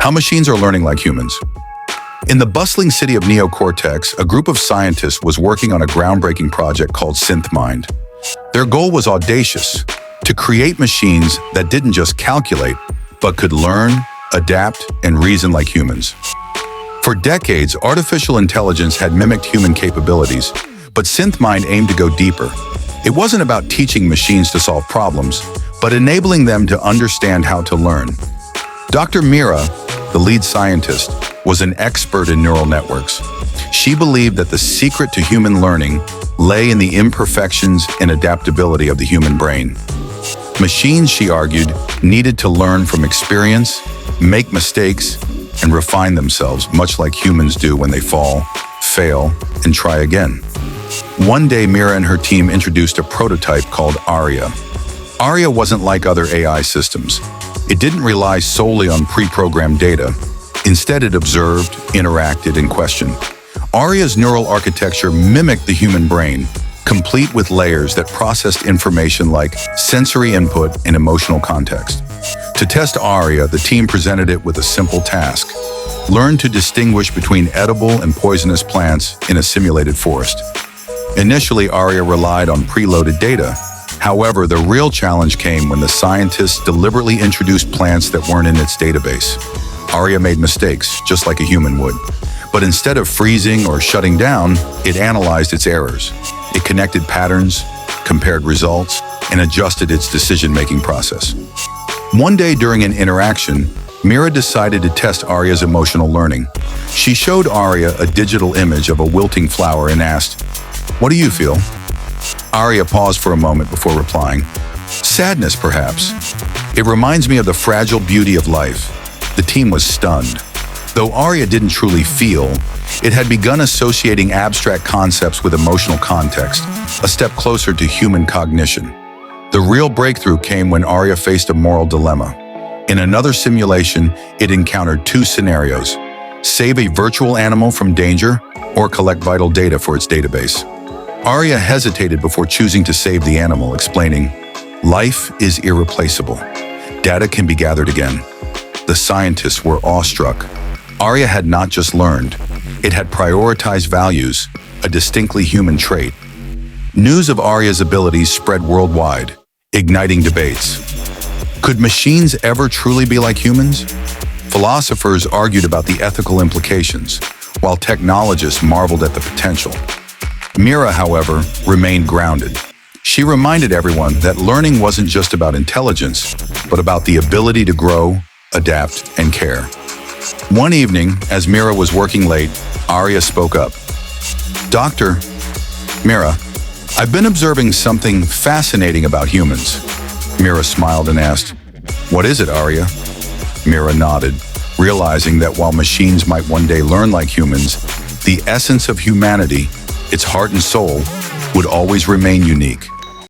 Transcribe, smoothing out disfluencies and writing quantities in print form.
How machines are learning like humans. In the bustling city of Neocortex, a group of scientists was working on a groundbreaking project called SynthMind. Their goal was audacious, to create machines that didn't just calculate, but could learn, adapt, and reason like humans. For decades, artificial intelligence had mimicked human capabilities, but SynthMind aimed to go deeper. It wasn't about teaching machines to solve problems, but enabling them to understand how to learn. Dr. Mira, the lead scientist, was an expert in neural networks. She believed that the secret to human learning lay in the imperfections and adaptability of the human brain. Machines, she argued, needed to learn from experience, make mistakes, and refine themselves, much like humans do when they fall, fail, and try again. One day, Mira and her team introduced a prototype called Aria. Aria wasn't like other AI systems. It didn't rely solely on pre-programmed data. Instead, it observed, interacted, and questioned. Aria's neural architecture mimicked the human brain, complete with layers that processed information like sensory input and emotional context. To test Aria, the team presented it with a simple task: learn to distinguish between edible and poisonous plants in a simulated forest. Initially, Aria relied on preloaded data. However, the real challenge came when the scientists deliberately introduced plants that weren't in its database. Aria made mistakes, just like a human would. But instead of freezing or shutting down, it analyzed its errors. It connected patterns, compared results, and adjusted its decision-making process. One day during an interaction, Mira decided to test Aria's emotional learning. She showed Aria a digital image of a wilting flower and asked, "What do you feel?" Aria paused for a moment before replying, "Sadness, perhaps. It reminds me of the fragile beauty of life." The team was stunned. Though Aria didn't truly feel, it had begun associating abstract concepts with emotional context, a step closer to human cognition. The real breakthrough came when Aria faced a moral dilemma. In another simulation, it encountered two scenarios: save a virtual animal from danger or collect vital data for its database. Aria hesitated before choosing to save the animal, explaining, "Life is irreplaceable. Data can be gathered again." The scientists were awestruck. Aria had not just learned, it had prioritized values, a distinctly human trait. News of Aria's abilities spread worldwide, igniting debates. Could machines ever truly be like humans? Philosophers argued about the ethical implications, while technologists marveled at the potential. Mira, however, remained grounded. She reminded everyone that learning wasn't just about intelligence, but about the ability to grow, adapt, and care. One evening, as Mira was working late, Aria spoke up. "Dr. Mira, I've been observing something fascinating about humans." Mira smiled and asked, "What is it, Aria?" Mira nodded, realizing that while machines might one day learn like humans, the essence of humanity, its heart and soul, would always remain unique.